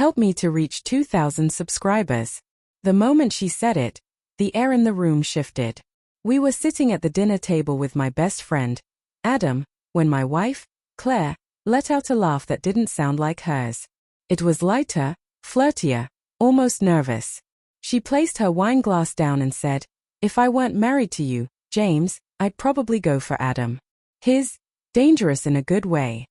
Help me to reach 2,000 subscribers. The moment she said it, the air in the room shifted. We were sitting at the dinner table with my best friend, Adam, when my wife, Claire, let out a laugh that didn't sound like hers. It was lighter, flirtier, almost nervous. She placed her wine glass down and said, "If I weren't married to you, James, I'd probably go for Adam. He's dangerous in a good way."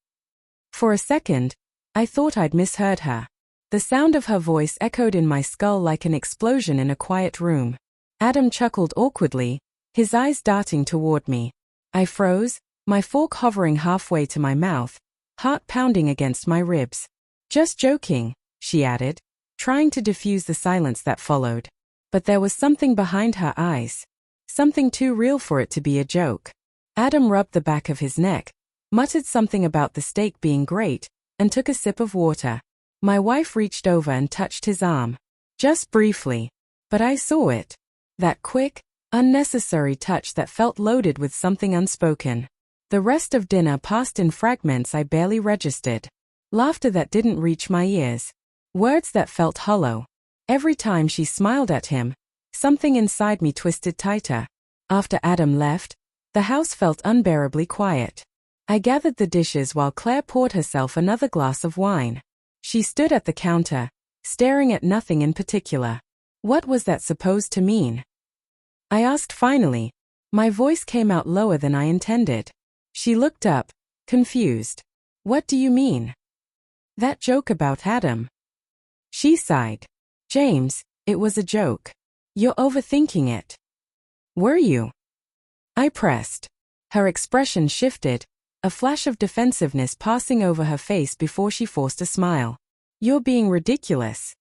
For a second, I thought I'd misheard her. The sound of her voice echoed in my skull like an explosion in a quiet room. Adam chuckled awkwardly, his eyes darting toward me. I froze, my fork hovering halfway to my mouth, heart pounding against my ribs. "Just joking," she added, trying to diffuse the silence that followed. But there was something behind her eyes. Something too real for it to be a joke. Adam rubbed the back of his neck, muttered something about the steak being great, and took a sip of water. My wife reached over and touched his arm. Just briefly. But I saw it. That quick, unnecessary touch that felt loaded with something unspoken. The rest of dinner passed in fragments I barely registered. Laughter that didn't reach my ears. Words that felt hollow. Every time she smiled at him, something inside me twisted tighter. After Adam left, the house felt unbearably quiet. I gathered the dishes while Claire poured herself another glass of wine. She stood at the counter, staring at nothing in particular. What was that supposed to mean? I asked finally. My voice came out lower than I intended. She looked up, confused. "What do you mean?" "That joke about Adam." She sighed. "James, it was a joke. You're overthinking it." "Were you?" I pressed. Her expression shifted, a flash of defensiveness passing over her face before she forced a smile. "You're being ridiculous."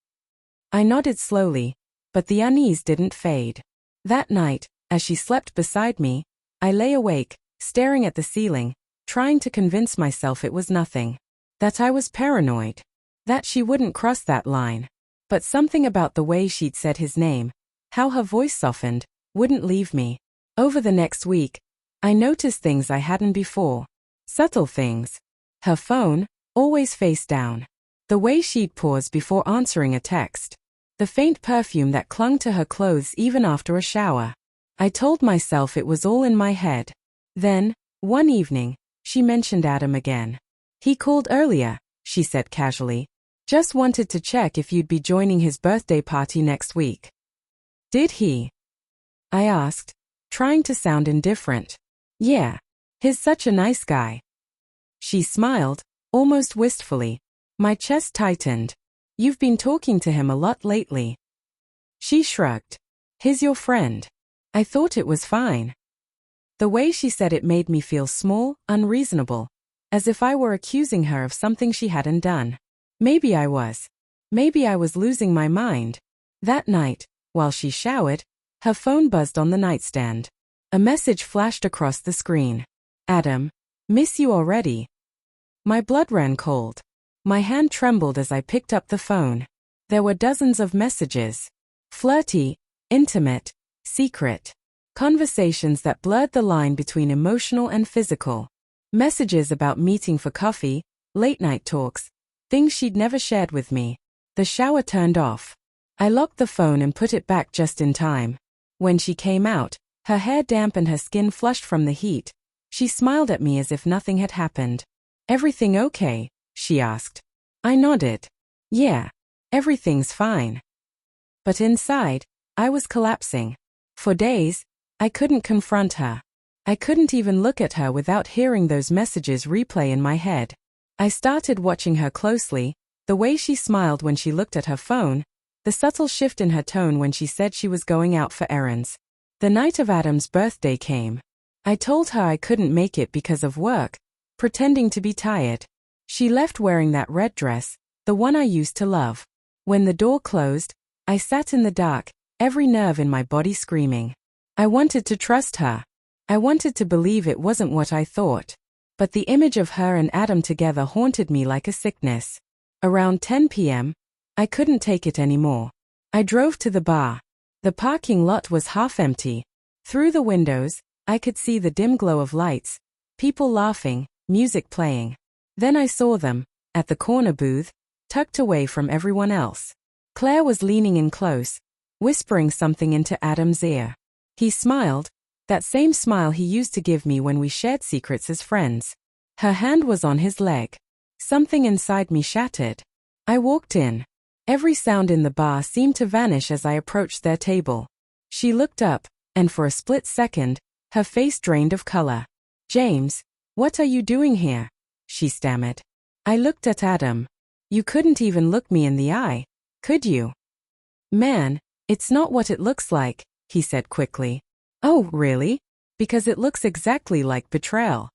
I nodded slowly, but the unease didn't fade. That night, as she slept beside me, I lay awake, staring at the ceiling, trying to convince myself it was nothing. That I was paranoid. That she wouldn't cross that line. But something about the way she'd said his name, how her voice softened, wouldn't leave me. Over the next week, I noticed things I hadn't before. Subtle things. Her phone, always face down. The way she'd pause before answering a text. The faint perfume that clung to her clothes even after a shower. I told myself it was all in my head. Then, one evening, she mentioned Adam again. "He called earlier," she said casually. "Just wanted to check if you'd be joining his birthday party next week." "Did he?" I asked, trying to sound indifferent. "Yeah. He's such a nice guy." She smiled, almost wistfully. My chest tightened. "You've been talking to him a lot lately." She shrugged. "He's your friend." I thought it was fine. The way she said it made me feel small, unreasonable, as if I were accusing her of something she hadn't done. Maybe I was. Maybe I was losing my mind. That night, while she showered, her phone buzzed on the nightstand. A message flashed across the screen. "Adam, miss you already." My blood ran cold. My hand trembled as I picked up the phone. There were dozens of messages. Flirty, intimate, secret. Conversations that blurred the line between emotional and physical. Messages about meeting for coffee, late-night talks, things she'd never shared with me. The shower turned off. I locked the phone and put it back just in time. When she came out, her hair damp and her skin flushed from the heat, she smiled at me as if nothing had happened. "Everything okay?" she asked. I nodded. "Yeah, everything's fine." But inside, I was collapsing. For days, I couldn't confront her. I couldn't even look at her without hearing those messages replay in my head. I started watching her closely, the way she smiled when she looked at her phone, the subtle shift in her tone when she said she was going out for errands. The night of Adam's birthday came. I told her I couldn't make it because of work, pretending to be tired. She left wearing that red dress, the one I used to love. When the door closed, I sat in the dark, every nerve in my body screaming. I wanted to trust her. I wanted to believe it wasn't what I thought. But the image of her and Adam together haunted me like a sickness. Around 10 p.m., I couldn't take it anymore. I drove to the bar. The parking lot was half empty. Through the windows, I could see the dim glow of lights, people laughing, music playing. Then I saw them, at the corner booth, tucked away from everyone else. Claire was leaning in close, whispering something into Adam's ear. He smiled, that same smile he used to give me when we shared secrets as friends. Her hand was on his leg. Something inside me shattered. I walked in. Every sound in the bar seemed to vanish as I approached their table. She looked up, and for a split second, her face drained of color. "James, what are you doing here?" she stammered. I looked at Adam. "You couldn't even look me in the eye, could you?" "Man, it's not what it looks like," he said quickly. "Oh, really? Because it looks exactly like Betrayal."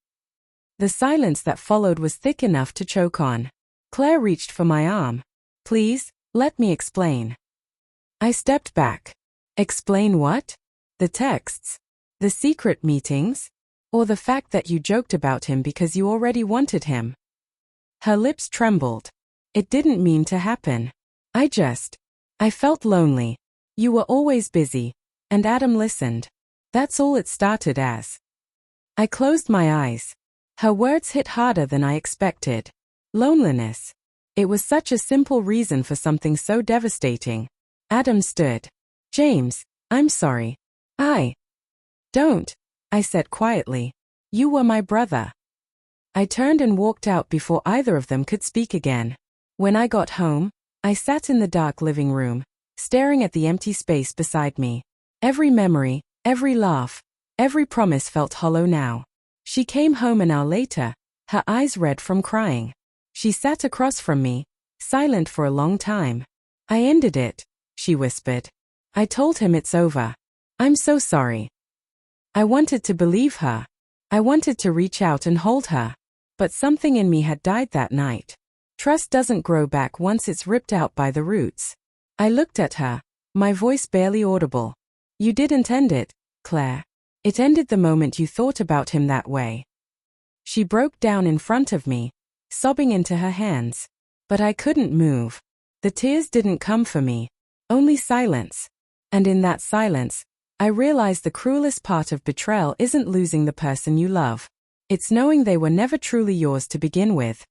The silence that followed was thick enough to choke on. Claire reached for my arm. "Please, let me explain." I stepped back. "Explain what? The texts? The secret meetings? Or the fact that you joked about him because you already wanted him?" Her lips trembled. "It didn't mean to happen. I felt lonely. You were always busy, and Adam listened. That's all it started as." I closed my eyes. Her words hit harder than I expected. Loneliness. It was such a simple reason for something so devastating. Adam stood. "James, I'm sorry. Don't," I said quietly. "You were my brother." I turned and walked out before either of them could speak again. When I got home, I sat in the dark living room, staring at the empty space beside me. Every memory, every laugh, every promise felt hollow now. She came home an hour later, her eyes red from crying. She sat across from me, silent for a long time. "I ended it," she whispered. "I told him it's over. I'm so sorry." I wanted to believe her. I wanted to reach out and hold her. But something in me had died that night. Trust doesn't grow back once it's ripped out by the roots. I looked at her, my voice barely audible. "You didn't end it, Claire. It ended the moment you thought about him that way." She broke down in front of me, sobbing into her hands. But I couldn't move. The tears didn't come for me. Only silence. And in that silence, I realized the cruelest part of betrayal isn't losing the person you love. It's knowing they were never truly yours to begin with.